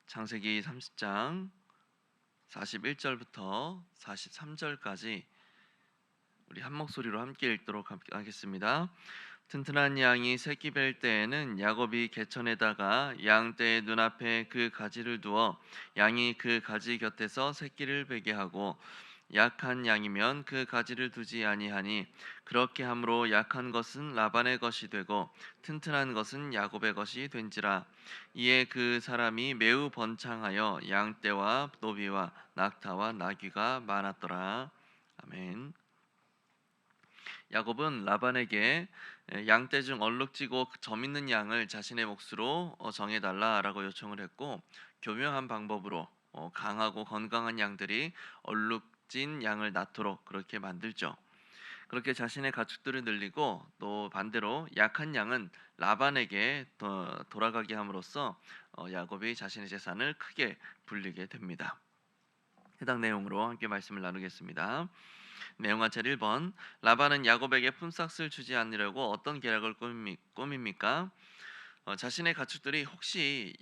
창세기 30장 41절부터 43절까지 우리 한 목소리로 함께 읽도록 하겠습니다. 튼튼한 양이 새끼 뵐 때에는 야곱이 개천에다가 양떼의 눈앞에 그 가지를 두어 양이 그 가지 곁에서 새끼를 베게 하고, 약한 양이면 그 가지를 두지 아니하니 그렇게 함으로 약한 것은 라반의 것이 되고 튼튼한 것은 야곱의 것이 된지라. 이에 그 사람이 매우 번창하여 양떼와 노비와 낙타와 나귀가 많았더라. 아멘. 야곱은 라반에게 양떼 중 얼룩지고 점 있는 양을 자신의 몫으로 정해달라라고 요청을 했고, 교묘한 방법으로 강하고 건강한 양들이 얼룩진 양을 낳도록 그렇게 만들죠. 그렇게 자신의 가축들을 늘리고, 또 반대로 약한 양은 라반에게 돌아가게 함으로써 야곱이 자신의 재산을 크게 불리게 됩니다. 해당 내용으로 함께 말씀을 나누겠습니다. 내용 한차 1번. 라반은 야곱에게 품삯을 주지 않으려고 어떤 계략을 꾸밉니까? 자신의 가축들이 혹시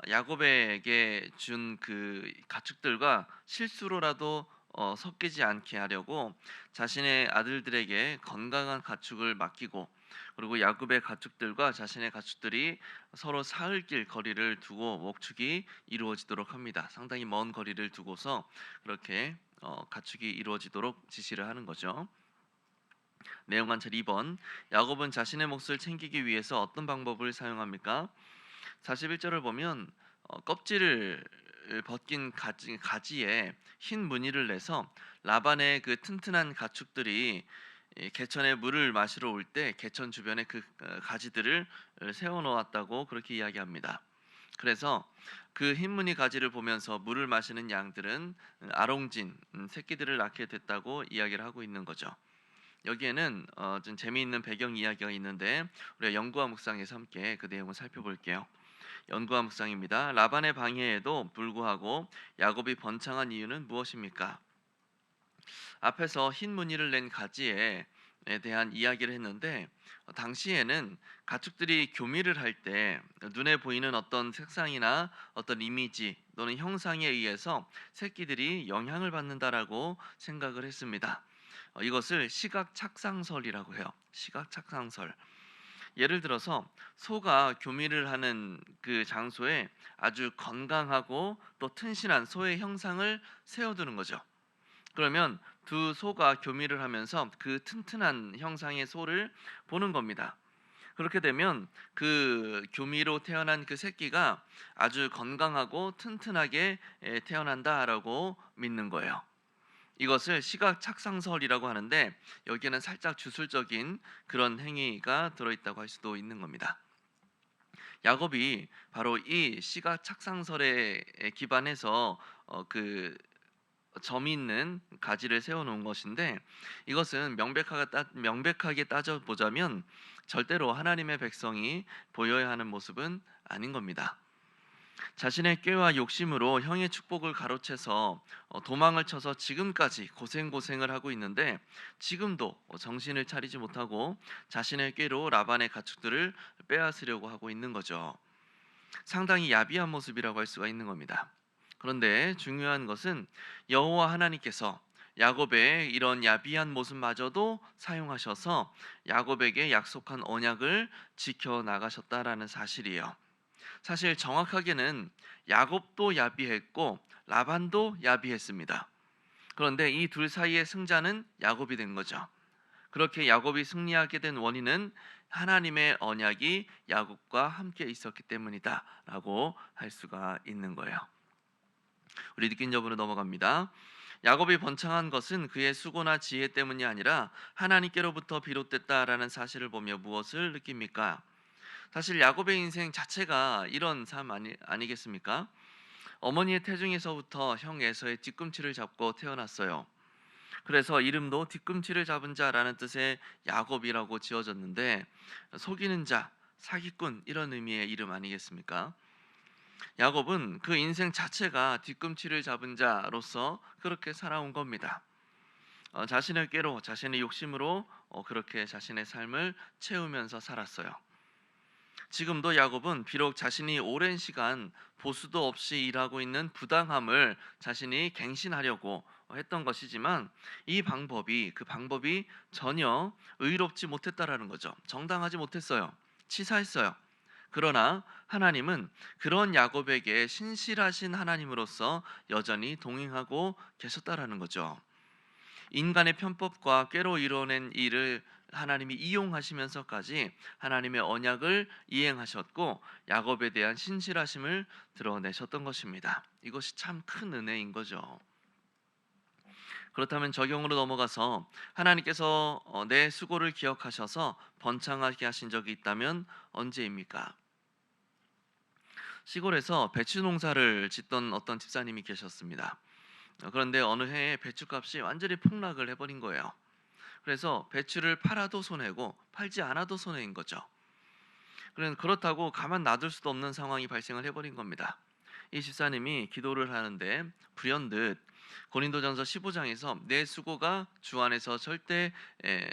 야곱에게 준 그 가축들과 실수로라도 섞이지 않게 하려고 자신의 아들들에게 건강한 가축을 맡기고, 그리고 야곱의 가축들과 자신의 가축들이 서로 사흘길 거리를 두고 목축이 이루어지도록 합니다. 상당히 먼 거리를 두고서 그렇게 가축이 이루어지도록 지시를 하는 거죠. 내용 관찰 2번. 야곱은 자신의 몫을 챙기기 위해서 어떤 방법을 사용합니까? 41절을 보면 껍질을 벗긴 가지에 흰 무늬를 내서 라반의 그 튼튼한 가축들이 개천에 물을 마시러 올 때 개천 주변에 그 가지들을 세워 놓았다고 그렇게 이야기합니다. 그래서 그 흰무늬 가지를 보면서 물을 마시는 양들은 아롱진 새끼들을 낳게 됐다고 이야기를 하고 있는 거죠. 여기에는 좀 재미있는 배경 이야기가 있는데 우리가 연구와 묵상에서 함께 그 내용을 살펴볼게요. 연구와 묵상입니다. 라반의 방해에도 불구하고 야곱이 번창한 이유는 무엇입니까? 앞에서 흰 무늬를 낸 가지에 대한 이야기를 했는데, 당시에는 가축들이 교미를 할 때 눈에 보이는 어떤 색상이나 어떤 이미지 또는 형상에 의해서 새끼들이 영향을 받는다라고 생각을 했습니다. 이것을 시각 착상설이라고 해요. 시각 착상설. 예를 들어서 소가 교미를 하는 그 장소에 아주 건강하고 또 튼실한 소의 형상을 세워두는 거죠. 그러면 두 소가 교미를 하면서 그 튼튼한 형상의 소를 보는 겁니다. 그렇게 되면 그 교미로 태어난 그 새끼가 아주 건강하고 튼튼하게 태어난다라고 믿는 거예요. 이것을 시각 착상설이라고 하는데, 여기에는 살짝 주술적인 그런 행위가 들어있다고 할 수도 있는 겁니다. 야곱이 바로 이 시각 착상설에 기반해서 그 점 있는 가지를 세워놓은 것인데, 이것은 명백하게 따져보자면 절대로 하나님의 백성이 보여야 하는 모습은 아닌 겁니다. 자신의 꾀와 욕심으로 형의 축복을 가로채서 도망을 쳐서 지금까지 고생을 하고 있는데, 지금도 정신을 차리지 못하고 자신의 꾀로 라반의 가축들을 빼앗으려고 하고 있는 거죠. 상당히 야비한 모습이라고 할 수가 있는 겁니다. 그런데 중요한 것은 여호와 하나님께서 야곱의 이런 야비한 모습마저도 사용하셔서 야곱에게 약속한 언약을 지켜 나가셨다라는 사실이에요. 사실 정확하게는 야곱도 야비했고 라반도 야비했습니다. 그런데 이 둘 사이의 승자는 야곱이 된 거죠. 그렇게 야곱이 승리하게 된 원인은 하나님의 언약이 야곱과 함께 있었기 때문이다라고 할 수가 있는 거예요. 우리 느낀 점으로 넘어갑니다. 야곱이 번창한 것은 그의 수고나 지혜 때문이 아니라 하나님께로부터 비롯됐다라는 사실을 보며 무엇을 느낍니까? 사실 야곱의 인생 자체가 이런 삶 아니겠습니까? 어머니의 태중에서부터 형 에서의 뒤꿈치를 잡고 태어났어요. 그래서 이름도 뒤꿈치를 잡은 자라는 뜻의 야곱이라고 지어졌는데, 속이는 자, 사기꾼 이런 의미의 이름 아니겠습니까? 야곱은 그 인생 자체가 뒤꿈치를 잡은 자로서 그렇게 살아온 겁니다. 자신의 꾀로 자신의 욕심으로 그렇게 자신의 삶을 채우면서 살았어요. 지금도 야곱은 비록 자신이 오랜 시간 보수도 없이 일하고 있는 부당함을 자신이 갱신하려고 했던 것이지만 그 방법이 전혀 의롭지 못했다라는 거죠. 정당하지 못했어요. 치사했어요. 그러나 하나님은 그런 야곱에게 신실하신 하나님으로서 여전히 동행하고 계셨다라는 거죠. 인간의 편법과 꾀로 이뤄낸 일을 하나님이 이용하시면서까지 하나님의 언약을 이행하셨고 야곱에 대한 신실하심을 드러내셨던 것입니다. 이것이 참 큰 은혜인 거죠. 그렇다면 적용으로 넘어가서 하나님께서 내 수고를 기억하셔서 번창하게 하신 적이 있다면 언제입니까? 시골에서 배추 농사를 짓던 어떤 집사님이 계셨습니다. 그런데 어느 해에 배추값이 완전히 폭락을 해버린 거예요. 그래서 배추를 팔아도 손해고 팔지 않아도 손해인 거죠. 그렇다고 가만 놔둘 수도 없는 상황이 발생을 해버린 겁니다. 이 집사님이 기도를 하는데 불현듯 고린도전서 15장에서 내 수고가 주 안에서 절대 에,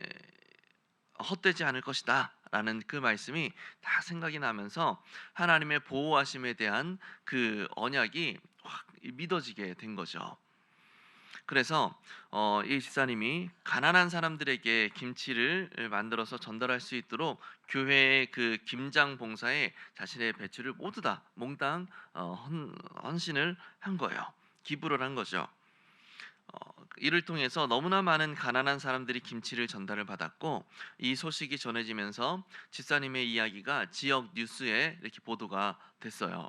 헛되지 않을 것이다 라는 그 말씀이 다 생각이 나면서 하나님의 보호하심에 대한 그 언약이 확 믿어지게 된 거죠. 그래서 이 집사님이 가난한 사람들에게 김치를 만들어서 전달할 수 있도록 교회의 그 김장 봉사에 자신의 배추를 모두 다 몽땅 헌신을 한 거예요. 기부를 한 거죠. 이를 통해서 너무나 많은 가난한 사람들이 김치를 전달을 받았고 이 소식이 전해지면서 집사님의 이야기가 지역 뉴스에 이렇게 보도가 됐어요.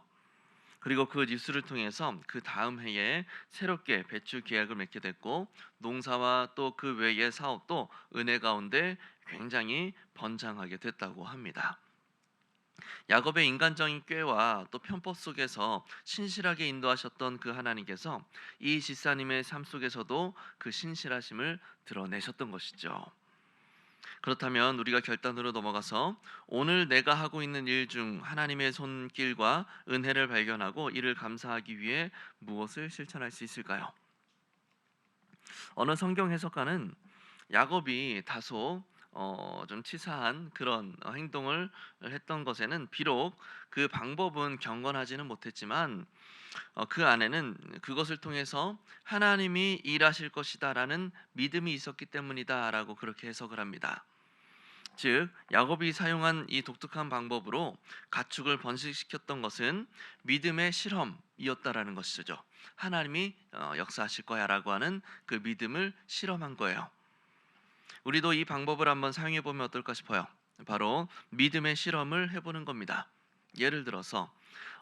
그리고 그 뉴스를 통해서 그 다음 해에 새롭게 배출 계약을 맺게 됐고 농사와 또 그 외의 사업도 은혜 가운데 굉장히 번창하게 됐다고 합니다. 야곱의 인간적인 꾀와 또 편법 속에서 신실하게 인도하셨던 그 하나님께서 이 집사님의 삶 속에서도 그 신실하심을 드러내셨던 것이죠. 그렇다면 우리가 결단으로 넘어가서 오늘 내가 하고 있는 일 중 하나님의 손길과 은혜를 발견하고 이를 감사하기 위해 무엇을 실천할 수 있을까요? 어느 성경 해석가는 야곱이 다소 좀 치사한 그런 행동을 했던 것에는 비록 그 방법은 경건하지는 못했지만 그 안에는 그것을 통해서 하나님이 일하실 것이다라는 믿음이 있었기 때문이다라고 그렇게 해석을 합니다. 즉 야곱이 사용한 이 독특한 방법으로 가축을 번식시켰던 것은 믿음의 실험이었다라는 것이죠. 하나님이 역사하실 거야라고 하는 그 믿음을 실험한 거예요. 우리도 이 방법을 한번 사용해 보면 어떨까 싶어요. 바로 믿음의 실험을 해보는 겁니다. 예를 들어서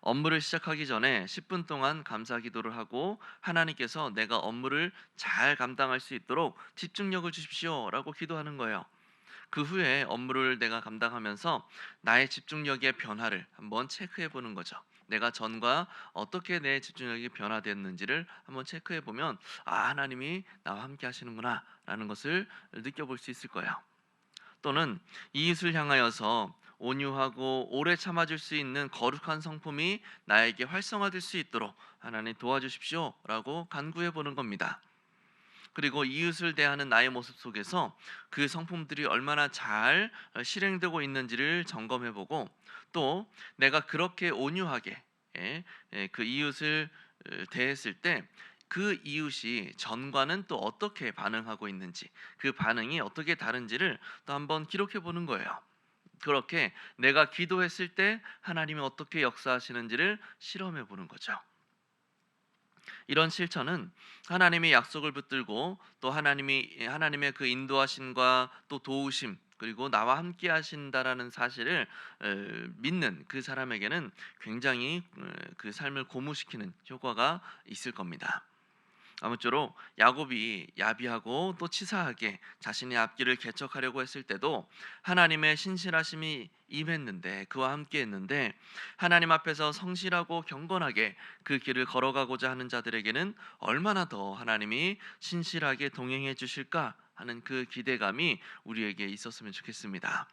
업무를 시작하기 전에 10분 동안 감사 기도를 하고 하나님께서 내가 업무를 잘 감당할 수 있도록 집중력을 주십시오라고 기도하는 거예요. 그 후에 업무를 내가 감당하면서 나의 집중력의 변화를 한번 체크해 보는 거죠. 내가 전과 어떻게 내 집중력이 변화됐는지를 한번 체크해 보면 하나님이 나와 함께 하시는구나 라는 것을 느껴볼 수 있을 거예요. 또는 이웃을 향하여서 온유하고 오래 참아줄 수 있는 거룩한 성품이 나에게 활성화될 수 있도록 하나님 도와주십시오 라고 간구해 보는 겁니다. 그리고 이웃을 대하는 나의 모습 속에서 그 성품들이 얼마나 잘 실행되고 있는지를 점검해보고 또 내가 그렇게 온유하게 그 이웃을 대했을 때 그 이웃이 전과는 또 어떻게 반응하고 있는지 그 반응이 어떻게 다른지를 또 한번 기록해 보는 거예요. 그렇게 내가 기도했을 때 하나님이 어떻게 역사하시는지를 실험해 보는 거죠. 이런 실천은 하나님의 약속을 붙들고 또 하나님의 그 인도하심과 또 도우심 그리고 나와 함께 하신다라는 사실을 믿는 그 사람에게는 굉장히 그 삶을 고무시키는 효과가 있을 겁니다. 아무쪼록 야곱이 야비하고 또 치사하게 자신의 앞길을 개척하려고 했을 때도 하나님의 신실하심이 임했는데 그와 함께 했는데 하나님 앞에서 성실하고 경건하게 그 길을 걸어가고자 하는 자들에게는 얼마나 더 하나님이 신실하게 동행해 주실까 하는 그 기대감이 우리에게 있었으면 좋겠습니다.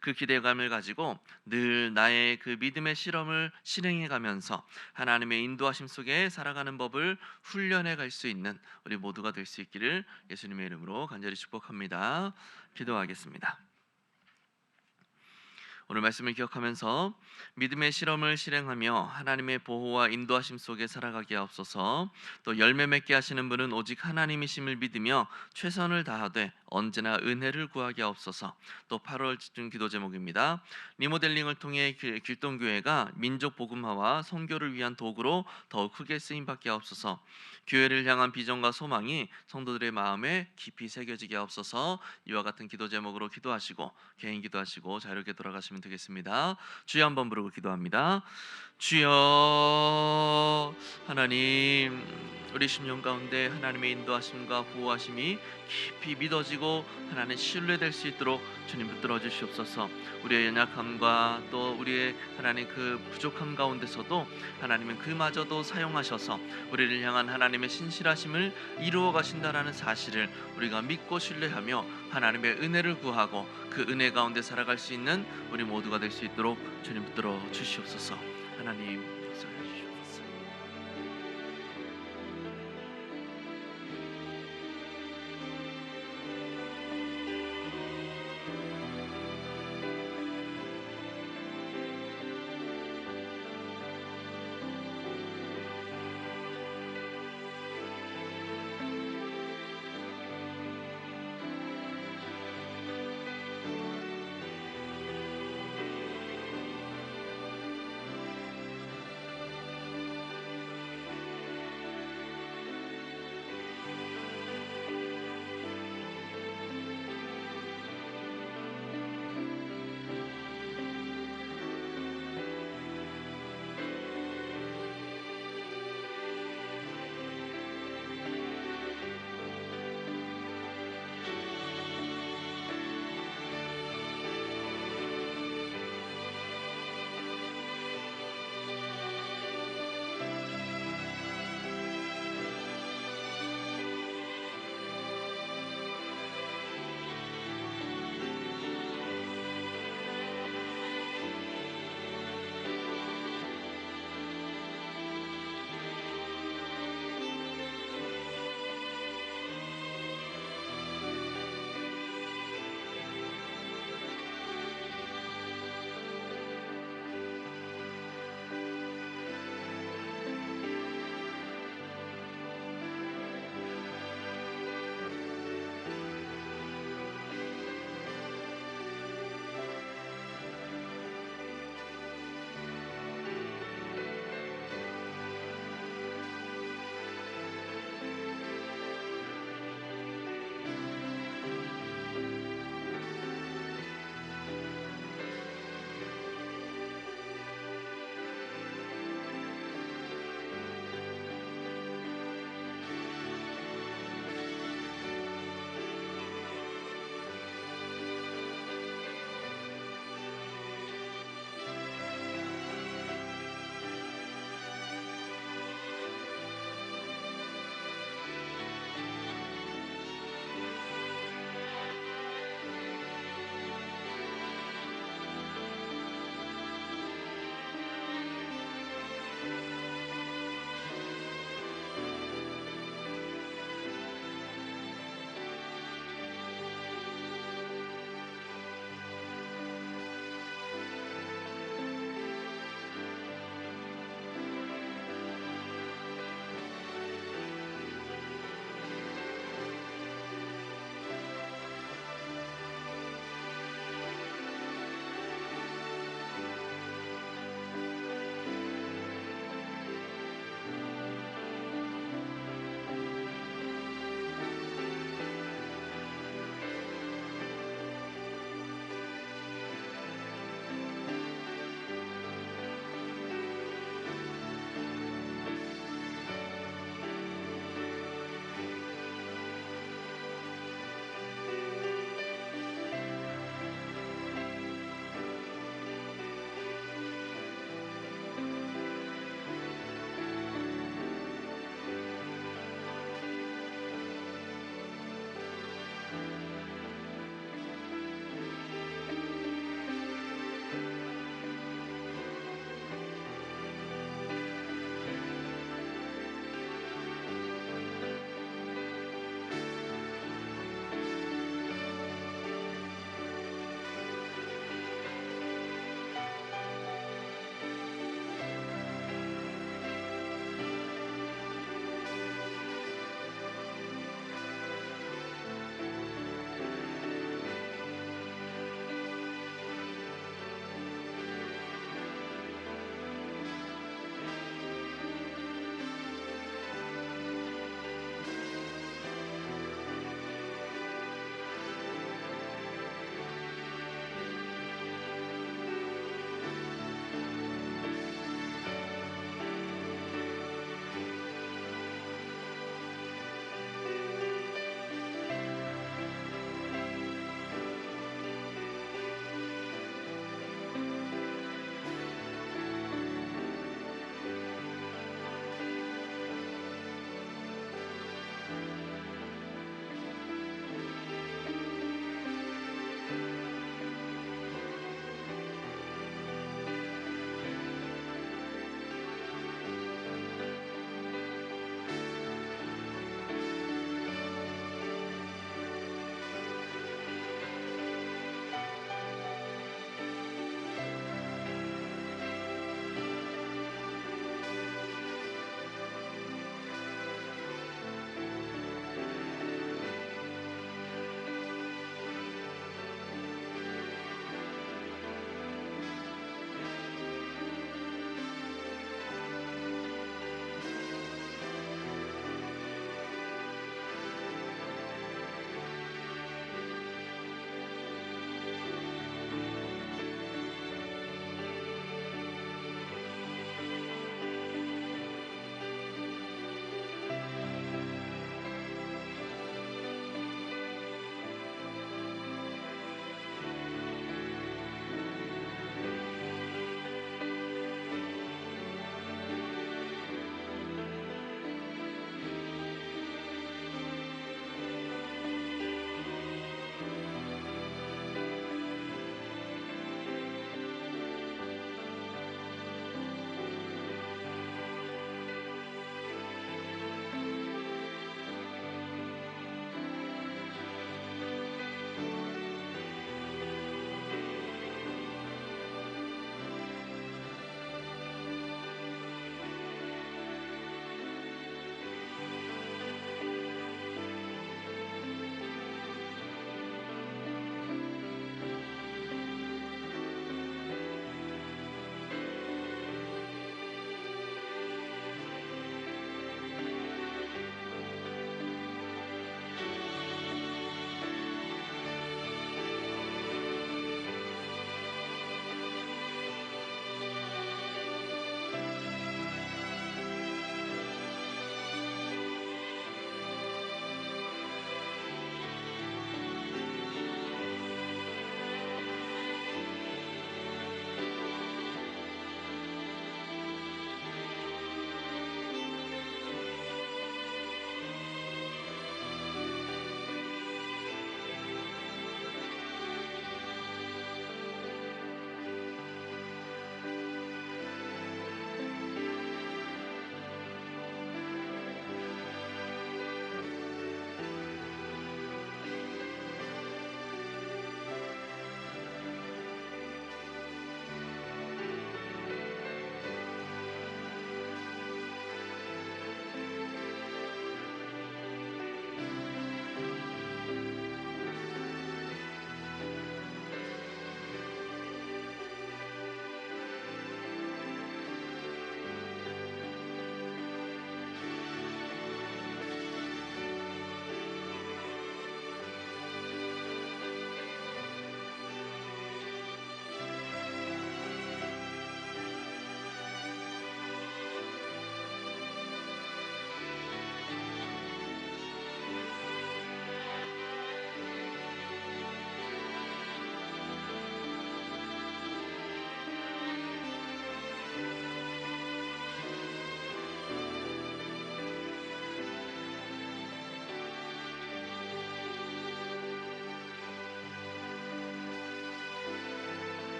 그 기대감을 가지고 늘 나의 그 믿음의 실험을 실행해 가면서 하나님의 인도하심 속에 살아가는 법을 훈련해 갈 수 있는 우리 모두가 될 수 있기를 예수님의 이름으로 간절히 축복합니다. 기도하겠습니다. 오늘 말씀을 기억하면서 믿음의 실험을 실행하며 하나님의 보호와 인도하심 속에 살아가게 하옵소서. 또 열매 맺게 하시는 분은 오직 하나님이심을 믿으며 최선을 다하되 언제나 은혜를 구하게 하옵소서. 또 8월 집중 기도 제목입니다. 리모델링을 통해 길동교회가 민족 복음화와 선교를 위한 도구로 더욱 크게 쓰임 받게 하옵소서. 교회를 향한 비전과 소망이 성도들의 마음에 깊이 새겨지게 하옵소서. 이와 같은 기도 제목으로 기도하시고 개인 기도하시고 자유롭게 돌아가시면 되겠습니다. 주여 한번 부르고 기도합니다. 주여. 하나님, 우리 심령 가운데 하나님의 인도하심과 보호하심이 깊이 믿어지고 하나님 신뢰될 수 있도록 주님 붙들어 주시옵소서. 우리의 연약함과 또 우리의 하나님 그 부족함 가운데서도 하나님은 그마저도 사용하셔서 우리를 향한 하나님의 신실하심을 이루어 가신다라는 사실을 우리가 믿고 신뢰하며 하나님의 은혜를 구하고 그 은혜 가운데 살아갈 수 있는 우리 모두가 될 수 있도록 주님 붙들어 주시옵소서. 하나님 역사하여